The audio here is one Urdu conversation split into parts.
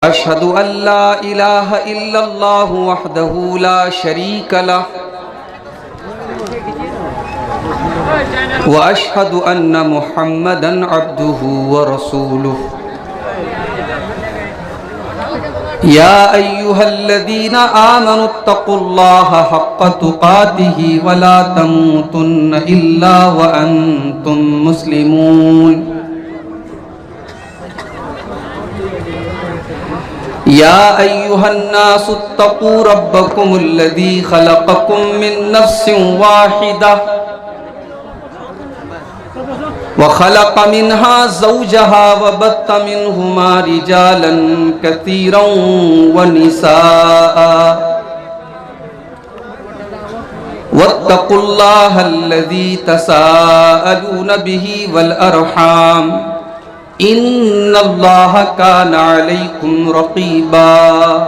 أشهد أن لا إله إلا الله وحده لا شريك له وأشهد أن محمدًا عبده ورسوله يا أيها الذين آمنوا اتقوا الله حق تقاته ولا تموتن إلا وأنتم مسلمون يا أيها الناس اتقوا ربكم الذي خلقكم من نفس واحدة وخلق منها زوجها وبث منهما رجالا كثيرا ونساء واتقوا الله الذي تساءلون به والأرحام إن الله كان عليكم رقيبا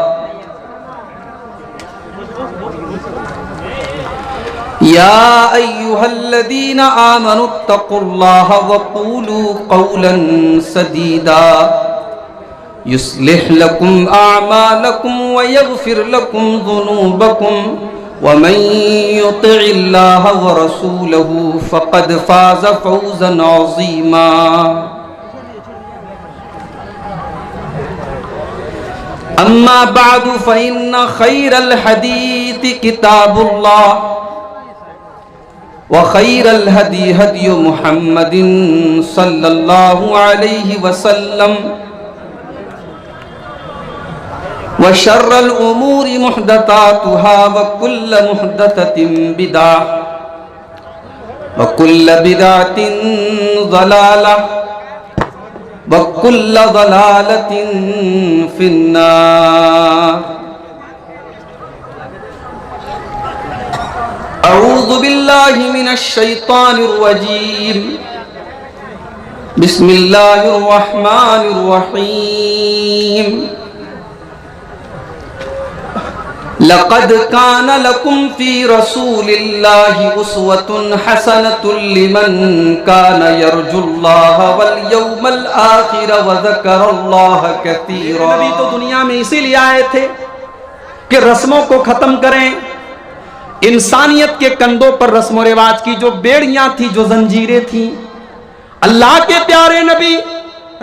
يا أيها الذين آمنوا اتقوا الله وقولوا قولا سديدا يصلح لكم أعمالكم ويغفر لكم ذنوبكم ومن يطع الله ورسوله فقد فاز فوزا عظيما أما بعد فإن خير الحديث كتاب الله وخير الهدي هدي محمد صلى الله عليه وسلم وشر الأمور محدثاتها وكل محدثة بدعة وكل بدعة ضلالة وكل ضلالة في النار أعوذ بالله من الشيطان الرجيم بسم الله الرحمن الرحيم لقد كان لكم في رسول الله أسوة حسنة لمن كان يرجو الله واليوم الآخر وذكر الله كثيرا نبی تو دنیا میں اسی لیے آئے تھے کہ رسموں کو ختم کریں، انسانیت کے کندھوں پر رسم و رواج کی جو بیڑیاں تھی، جو زنجیریں تھیں، اللہ کے پیارے نبی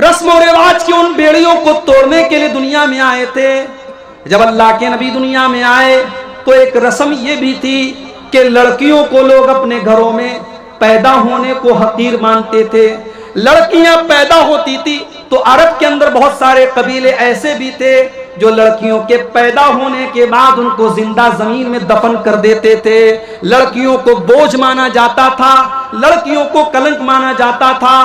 رسم و رواج کی ان بیڑیوں کو توڑنے کے لیے دنیا میں آئے تھے۔ جب اللہ کے نبی دنیا میں آئے تو ایک رسم یہ بھی تھی کہ لڑکیوں کو لوگ اپنے گھروں میں پیدا ہونے کو حقیر مانتے تھے۔ لڑکیاں پیدا ہوتی تھی تو عرب کے اندر بہت سارے قبیلے ایسے بھی تھے جو لڑکیوں کے پیدا ہونے کے بعد ان کو زندہ زمین میں دفن کر دیتے تھے۔ لڑکیوں کو بوجھ مانا جاتا تھا، لڑکیوں کو کلنک مانا جاتا تھا۔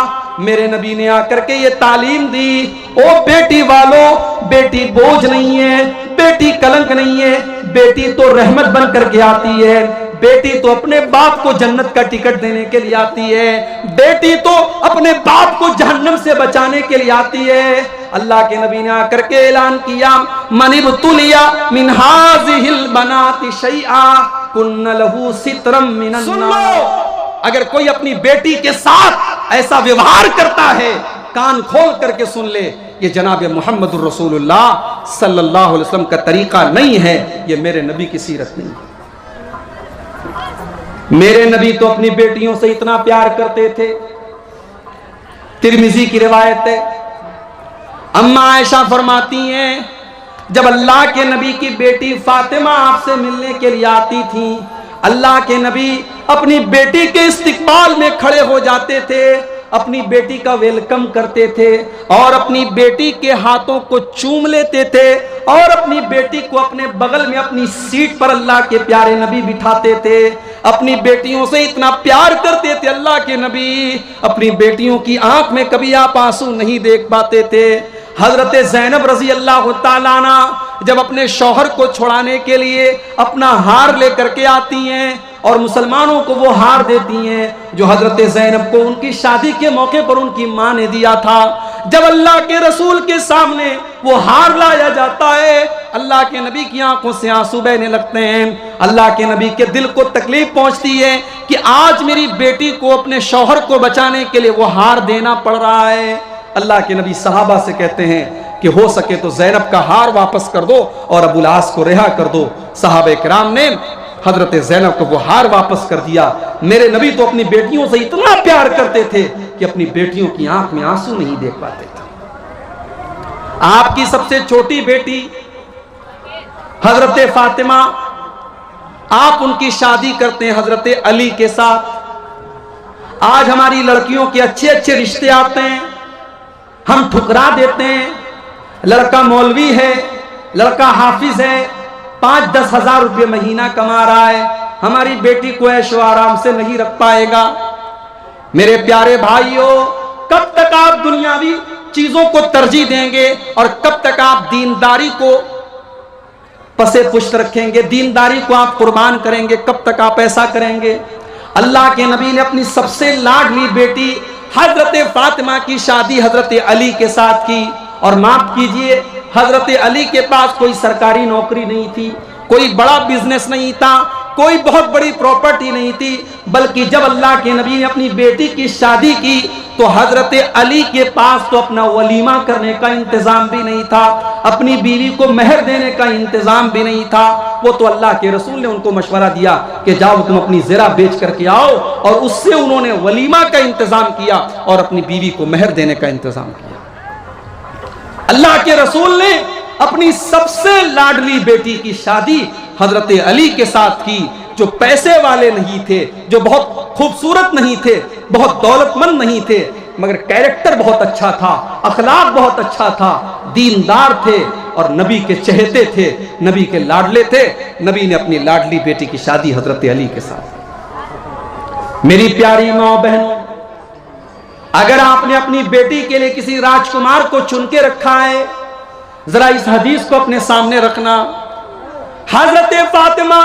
میرے نبی نے آ کر کے یہ تعلیم دی، او بیٹی والو، بیٹی بوجھ نہیں ہے، بیٹی کلنک نہیں ہے، بیٹی تو رحمت بن کر کے آتی ہے، بیٹی تو اپنے باپ کو جنت کا ٹکٹ دینے کے لیے آتی ہے، بیٹی تو اپنے باپ کو جہنم سے بچانے کے لیے آتی ہے۔ اللہ کے نبی نے آ کر کے اعلان کیا، من ابتلیا من هذه البنات شیئا کن لہ سترا من النار۔ اگر کوئی اپنی بیٹی کے ساتھ ایسا ویوہار کرتا ہے، کان کھول کر کے سن لے، یہ جناب محمد الرسول اللہ صلی اللہ علیہ وسلم کا طریقہ نہیں ہے، یہ میرے نبی کی سیرت نہیں ہے۔ میرے نبی تو اپنی بیٹیوں سے اتنا پیار کرتے تھے۔ ترمذی کی روایت ہے، اما عائشہ فرماتی ہیں جب اللہ کے نبی کی بیٹی فاطمہ آپ سے ملنے کے لیے آتی تھی، اللہ کے نبی اپنی بیٹی کے استقبال میں کھڑے ہو جاتے تھے، اپنی بیٹی کا ویلکم کرتے تھے اور اپنی بیٹی کے ہاتھوں کو چوم لیتے تھے اور اپنی بیٹی کو اپنے بغل میں اپنی سیٹ پر اللہ کے پیارے نبی بٹھاتے تھے۔ اپنی بیٹیوں سے اتنا پیار کرتے تھے اللہ کے نبی، اپنی بیٹیوں کی آنکھ میں کبھی آپ آنسو نہیں دیکھ پاتے تھے۔ حضرت زینب رضی اللہ تعالیٰ عنہ جب اپنے شوہر کو چھڑانے کے لیے اپنا ہار لے کر کے آتی ہیں اور مسلمانوں کو وہ ہار دیتی ہیں جو حضرت زینب کو ان کی شادی کے موقع پر ان کی ماں نے دیا تھا، جب اللہ کے رسول کے سامنے وہ ہار لایا جاتا ہے، اللہ کے نبی کی آنکھوں سے آنسو بہنے لگتے ہیں۔ اللہ کے نبی کے دل کو تکلیف پہنچتی ہے کہ آج میری بیٹی کو اپنے شوہر کو بچانے کے لیے وہ ہار دینا پڑ رہا ہے۔ اللہ کے نبی صحابہ سے کہتے ہیں کہ ہو سکے تو زینب کا ہار واپس کر دو اور ابو العاص کو رہا کر دو۔ صحابہ کرام نے حضرت زینب کو وہ ہار واپس کر دیا۔ میرے نبی تو اپنی بیٹیوں سے اتنا پیار کرتے تھے کہ اپنی بیٹیوں کی آنکھ میں آنسو نہیں دیکھ پاتے تھے۔ آپ کی سب سے چھوٹی بیٹی حضرت فاطمہ، آپ ان کی شادی کرتے ہیں حضرت علی کے ساتھ۔ آج ہماری لڑکیوں کے اچھے اچھے رشتے آتے ہیں، ہم ٹھکرا دیتے ہیں۔ لڑکا مولوی ہے، لڑکا حافظ ہے، 5-10 ہزار روپے مہینہ کما رہا ہے، ہماری بیٹی کو عیش و آرام سے نہیں رکھ پائے گا۔ میرے پیارے بھائیوں، کب تک آپ دنیاوی چیزوں کو ترجیح دیں گے اور کب تک آپ دینداری کو پسے پشت رکھیں گے، دینداری کو آپ قربان کریں گے؟ کب تک آپ ایسا کریں گے؟ اللہ کے نبی نے اپنی سب سے لاڈلی بیٹی حضرت فاطمہ کی شادی حضرت علی کے ساتھ کی، اور معاف کیجئے حضرت علی کے پاس کوئی سرکاری نوکری نہیں تھی، کوئی بڑا بزنس نہیں تھا، کوئی بہت بڑی پراپرٹی نہیں تھی، بلکہ جب اللہ کے نبی نے اپنی بیٹی کی شادی کی تو حضرت علی کے پاس تو اپنا ولیمہ کرنے کا انتظام بھی نہیں تھا، اپنی بیوی کو مہر دینے کا انتظام بھی نہیں تھا۔ وہ تو اللہ کے رسول نے ان کو مشورہ دیا کہ جاؤ تم اپنی زرہ بیچ کر کے آؤ، اور اس سے انہوں نے ولیمہ کا انتظام کیا اور اپنی بیوی کو مہر دینے کا انتظام کیا۔ اللہ کے رسول نے اپنی سب سے لاڈلی بیٹی کی شادی حضرت علی کے ساتھ کی، جو پیسے والے نہیں تھے، جو بہت خوبصورت نہیں تھے، بہت دولت مند نہیں تھے، مگر کیریکٹر بہت اچھا تھا، اخلاق بہت اچھا تھا، دیندار تھے اور نبی کے چہتے تھے، نبی کے لاڈلے تھے۔ نبی نے اپنی لاڈلی بیٹی کی شادی حضرت علی کے ساتھ۔ میری پیاری ماں بہنوں، اگر آپ نے اپنی بیٹی کے لیے کسی راجکمار کو چن کے رکھا ہے، ذرا اس حدیث کو اپنے سامنے رکھنا۔ حضرت فاطمہ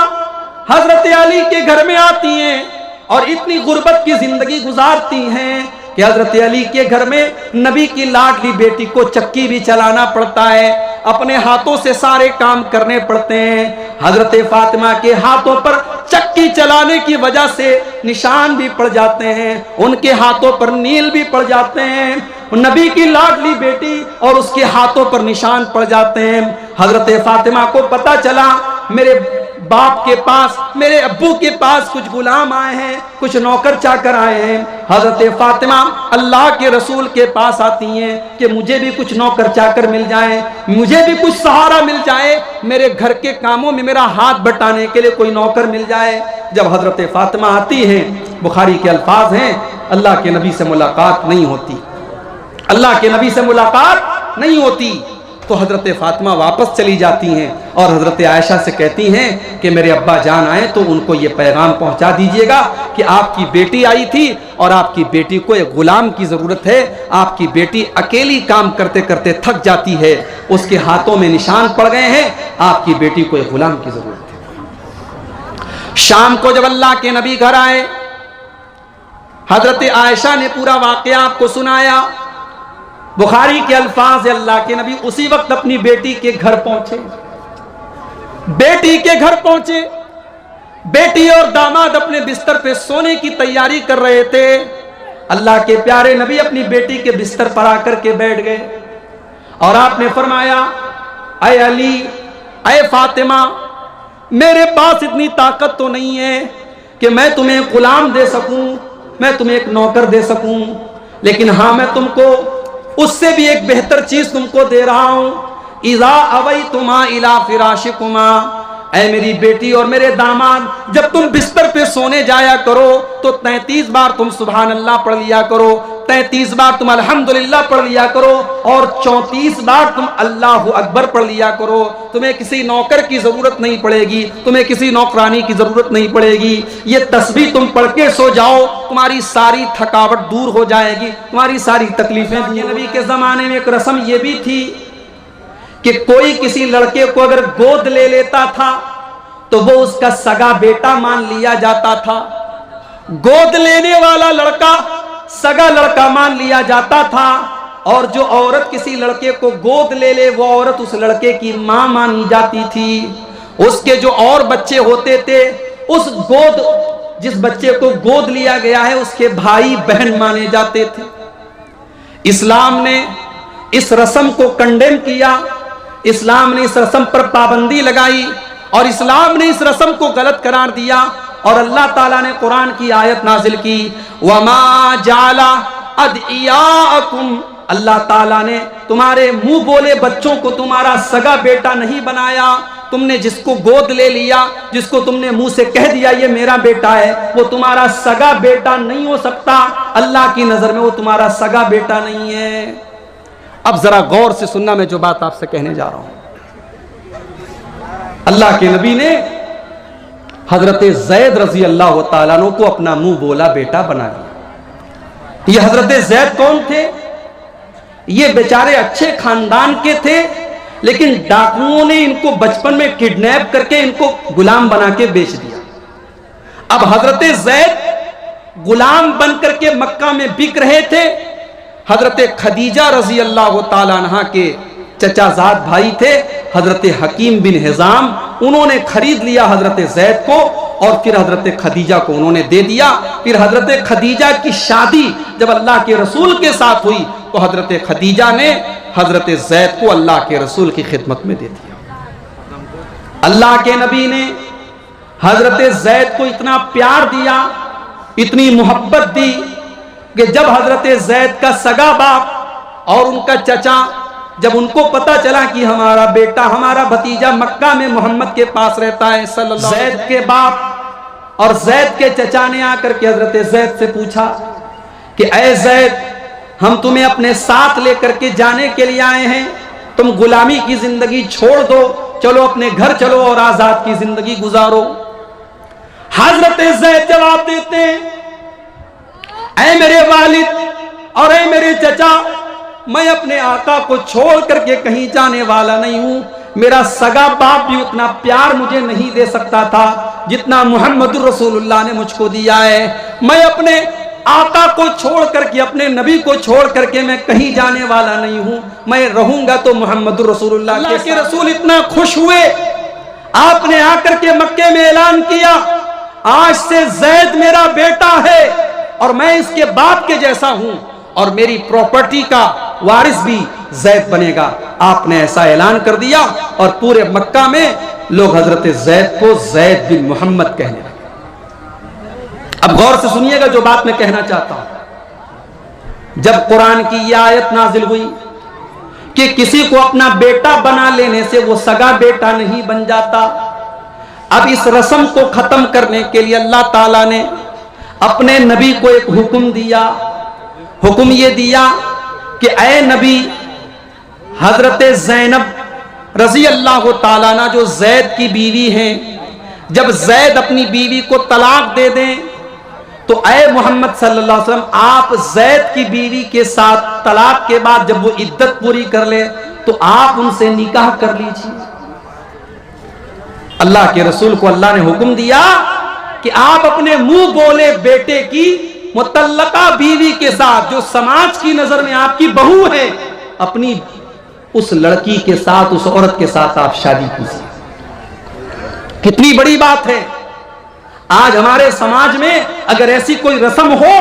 حضرت علی کے گھر میں آتی ہیں اور اتنی غربت کی زندگی گزارتی ہیں کہ حضرت علی کے گھر میں نبی کی لاڈلی بیٹی کو چکی بھی چلانا پڑتا ہے، اپنے ہاتھوں سے سارے کام کرنے پڑتے ہیں۔ حضرت فاطمہ کے ہاتھوں پر چکی چلانے کی وجہ سے نشان بھی پڑ جاتے ہیں، ان کے ہاتھوں پر نیل بھی پڑ جاتے ہیں، نبی کی لاڈلی بیٹی اور اس کے ہاتھوں پر نشان پڑ جاتے ہیں۔ حضرت فاطمہ کو پتا چلا میرے باپ کے پاس، میرے ابو کے پاس کچھ غلام آئے ہیں، کچھ نوکر چاکر آئے ہیں۔ حضرت فاطمہ اللہ کے رسول کے پاس آتی ہیں کہ مجھے بھی کچھ نوکر چاکر مل جائیں، مجھے بھی کچھ سہارا مل جائے، میرے گھر کے کاموں میں میرا ہاتھ بٹانے کے لیے کوئی نوکر مل جائے۔ جب حضرت فاطمہ آتی ہیں، بخاری کے الفاظ ہیں، اللہ کے نبی سے ملاقات نہیں ہوتی، اللہ کے نبی سے ملاقات نہیں ہوتی، تو حضرت فاطمہ واپس چلی جاتی ہیں اور حضرت عائشہ سے کہتی ہیں کہ میرے ابا جان آئے تو ان کو یہ پیغام پہنچا دیجئے گا کہ آپ کی بیٹی آئی تھی اور آپ کی بیٹی کو ایک غلام کی ضرورت ہے، آپ کی بیٹی اکیلی کام کرتے کرتے تھک جاتی ہے، اس کے ہاتھوں میں نشان پڑ گئے ہیں، آپ کی بیٹی کو ایک غلام کی ضرورت ہے۔ شام کو جب اللہ کے نبی گھر آئے، حضرت عائشہ نے پورا واقعہ آپ کو سنایا۔ بخاری کے الفاظ، اللہ کے نبی اسی وقت اپنی بیٹی کے گھر پہنچے، بیٹی کے گھر پہنچے، بیٹی اور داماد اپنے بستر پہ سونے کی تیاری کر رہے تھے۔ اللہ کے پیارے نبی اپنی بیٹی کے بستر پر آ کر کے بیٹھ گئے اور آپ نے فرمایا، اے علی، اے فاطمہ، میرے پاس اتنی طاقت تو نہیں ہے کہ میں تمہیں غلام دے سکوں، میں تمہیں ایک نوکر دے سکوں، لیکن ہاں میں تم کو اس سے بھی ایک بہتر چیز تم کو دے رہا ہوں۔ اذا اویتما الی فراشکما، اے میری بیٹی اور میرے داماد، جب تم بستر پہ سونے جایا کرو تو 33 بار تم سبحان اللہ پڑھ لیا کرو، 33 بار تم الحمدللہ پڑھ لیا کرو، اور 34 بار تم اللہ اکبر پڑھ لیا کرو۔ تمہیں کسی نوکر کی ضرورت نہیں پڑے گی، تمہیں کسی نوکرانی کی ضرورت نہیں پڑے گی، یہ تسبیح تم پڑھ کے سو جاؤ، تمہاری ساری تھکاوٹ دور ہو جائے گی، تمہاری ساری تکلیفیں دور۔ نبی کے زمانے میں ایک رسم یہ بھی تھی کہ کوئی کسی لڑکے کو اگر گود لے لیتا تھا تو وہ اس کا سگا بیٹا مان لیا جاتا تھا، گود لینے والا لڑکا سگا لڑکا مان لیا جاتا تھا، اور جو عورت کسی لڑکے کو گود لے لے وہ عورت اس لڑکے کی ماں مانی جاتی تھی۔ اس کے جو اور بچے ہوتے تھے، اس جس بچے کو گود لیا گیا ہے اس کے بھائی بہن مانے جاتے تھے۔ اسلام نے اس رسم کو کنڈیم کیا، اسلام نے اس رسم پر پابندی لگائی اور اسلام نے اس رسم کو غلط قرار دیا، اور اللہ تعالیٰ نے قرآن کی آیت نازل کی وَمَا جَعَلَ أَدْعِيَاءَكُمْ، اللہ تعالیٰ نے تمہارے منہ بولے بچوں کو تمہارا سگا بیٹا نہیں بنایا۔ تم نے جس کو گود لے لیا، جس کو تم نے منہ سے کہہ دیا یہ میرا بیٹا ہے، وہ تمہارا سگا بیٹا نہیں ہو سکتا، اللہ کی نظر میں وہ تمہارا سگا بیٹا نہیں ہے۔ اب ذرا غور سے سننا، میں جو بات آپ سے کہنے جا رہا ہوں۔ اللہ کے نبی نے حضرت زید رضی اللہ تعالیٰ عنہ کو اپنا منہ بولا بیٹا بنا لیا۔ یہ حضرت زید کون تھے؟ یہ بیچارے اچھے خاندان کے تھے، لیکن ڈاکوؤں نے ان کو بچپن میں کڈنیپ کر کے ان کو غلام بنا کے بیچ دیا۔ اب حضرت زید غلام بن کر کے مکہ میں بک رہے تھے۔ حضرت خدیجہ رضی اللہ تعالیٰ عنہ کے چچا زاد بھائی تھے حضرت حکیم بن حزام، انہوں نے خرید لیا حضرت زید کو اور پھر حضرت خدیجہ کو انہوں نے دے دیا۔ پھر حضرت خدیجہ کی شادی جب اللہ کے رسول کے ساتھ ہوئی تو حضرت خدیجہ نے حضرت زید کو اللہ کے رسول کی خدمت میں دے دیا۔ اللہ کے نبی نے حضرت زید کو اتنا پیار دیا، اتنی محبت دی کہ جب حضرت زید کا سگا باپ اور ان کا چچا جب ان کو پتا چلا کہ ہمارا بیٹا ہمارا بھتیجا مکہ میں محمد کے پاس رہتا ہے صلی اللہ علیہ وسلم، زید کے باپ اور زید کے چچا نے آ کر کے حضرت زید سے پوچھا کہ اے زید، ہم تمہیں اپنے ساتھ لے کر کے جانے کے لیے آئے ہیں، تم غلامی کی زندگی چھوڑ دو، چلو اپنے گھر چلو اور آزاد کی زندگی گزارو۔ حضرت زید جواب دیتے ہیں اے میرے والد اور اے میرے چچا، میں اپنے آقا کو چھوڑ کر کے کہیں جانے والا نہیں ہوں۔ میرا سگا باپ بھی اتنا پیار مجھے نہیں دے سکتا تھا جتنا محمد رسول اللہ نے مجھ کو دیا ہے۔ میں اپنے آقا کو چھوڑ کر کے، اپنے نبی کو چھوڑ کر کے میں کہیں جانے والا نہیں ہوں، میں رہوں گا تو محمد رسول اللہ کے رسول اتنا خوش ہوئے، آپ نے آ کر کے مکے میں اعلان کیا آج سے زید میرا بیٹا ہے اور میں اس کے باپ کے جیسا ہوں اور میری پراپرٹی کا وارث بھی زید بنے گا۔ آپ نے ایسا اعلان کر دیا اور پورے مکہ میں لوگ حضرت زید کو زید بن محمد کہنے لگے۔ اب غور سے سنیے گا جو بات میں کہنا چاہتا ہوں۔ جب قرآن کی یہ آیت نازل ہوئی کہ کسی کو اپنا بیٹا بنا لینے سے وہ سگا بیٹا نہیں بن جاتا، اب اس رسم کو ختم کرنے کے لیے اللہ تعالیٰ نے اپنے نبی کو ایک حکم دیا۔ حکم یہ دیا کہ اے نبی، حضرت زینب رضی اللہ تعالیٰ عنہ جو زید کی بیوی ہیں، جب زید اپنی بیوی کو طلاق دے دیں تو اے محمد صلی اللہ علیہ وسلم آپ زید کی بیوی کے ساتھ طلاق کے بعد جب وہ عدت پوری کر لے تو آپ ان سے نکاح کر لیجیے۔ اللہ کے رسول کو اللہ نے حکم دیا کہ آپ اپنے منہ بولے بیٹے کی متعلقہ بیوی کے ساتھ جو سماج کی نظر میں آپ کی بہو ہے، اپنی اس لڑکی کے ساتھ، اس عورت کے ساتھ آپ شادی کیجیے۔ کتنی بڑی بات ہے۔ آج ہمارے سماج میں اگر ایسی کوئی رسم ہو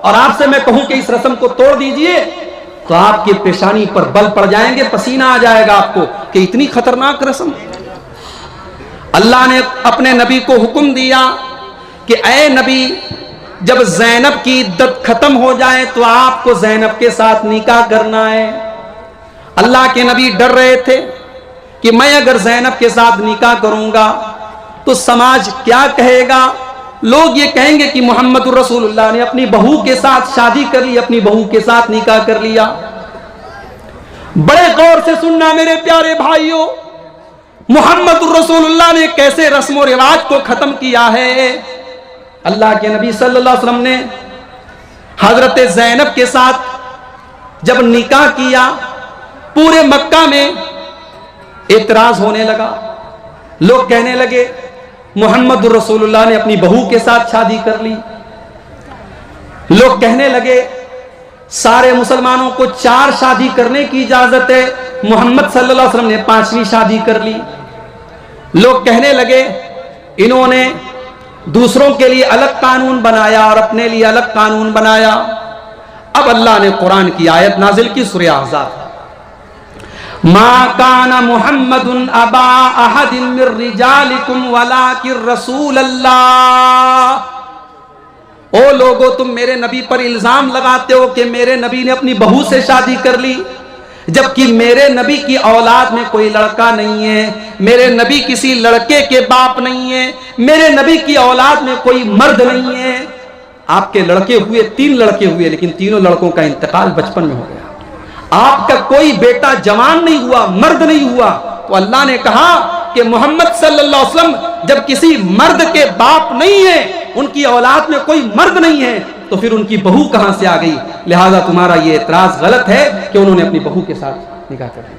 اور آپ سے میں کہوں کہ اس رسم کو توڑ دیجئے تو آپ کی پیشانی پر بل پڑ جائیں گے، پسینہ آ جائے گا آپ کو کہ اتنی خطرناک رسم۔ اللہ نے اپنے نبی کو حکم دیا کہ اے نبی، جب زینب کی عدت ختم ہو جائے تو آپ کو زینب کے ساتھ نکاح کرنا ہے۔ اللہ کے نبی ڈر رہے تھے کہ میں اگر زینب کے ساتھ نکاح کروں گا تو سماج کیا کہے گا؟ لوگ یہ کہیں گے کہ محمد رسول اللہ نے اپنی بہو کے ساتھ شادی کر لی، اپنی بہو کے ساتھ نکاح کر لیا۔ بڑے غور سے سننا میرے پیارے بھائیوں، محمد رسول اللہ نے کیسے رسم و رواج کو ختم کیا ہے۔ اللہ کے نبی صلی اللہ علیہ وسلم نے حضرت زینب کے ساتھ جب نکاح کیا، پورے مکہ میں اعتراض ہونے لگا۔ لوگ کہنے لگے محمد رسول اللہ نے اپنی بہو کے ساتھ شادی کر لی۔ لوگ کہنے لگے سارے مسلمانوں کو 4 شادی کرنے کی اجازت ہے، محمد صلی اللہ علیہ وسلم نے 5ویں شادی کر لی۔ لوگ کہنے لگے انہوں نے دوسروں کے لیے الگ قانون بنایا اور اپنے لیے الگ قانون بنایا۔ اب اللہ نے قرآن کی آیت نازل کی، سورہ احزاب، ما کان محمد ابا احد من رجالکم ولکن رسول اللہ۔ او لوگو تم میرے نبی پر الزام لگاتے ہو کہ میرے نبی نے اپنی بہو سے شادی کر لی، جبکہ میرے نبی کی اولاد میں کوئی لڑکا نہیں ہے، میرے نبی کسی لڑکے کے باپ نہیں ہے، میرے نبی کی اولاد میں کوئی مرد نہیں ہے۔ آپ کے لڑکے ہوئے، 3 لڑکے ہوئے، لیکن تینوں لڑکوں کا انتقال بچپن میں ہو گیا۔ آپ کا کوئی بیٹا جوان نہیں ہوا، مرد نہیں ہوا، تو اللہ نے کہا کہ محمد صلی اللہ علیہ وسلم جب کسی مرد کے باپ نہیں ہے، ان کی اولاد میں کوئی مرد نہیں ہے، تو پھر ان کی بہو کہاں سے آ گئی؟ لہذا تمہارا یہ اعتراض غلط ہے کہ انہوں نے اپنی بہو کے ساتھ نکاح کر دیا۔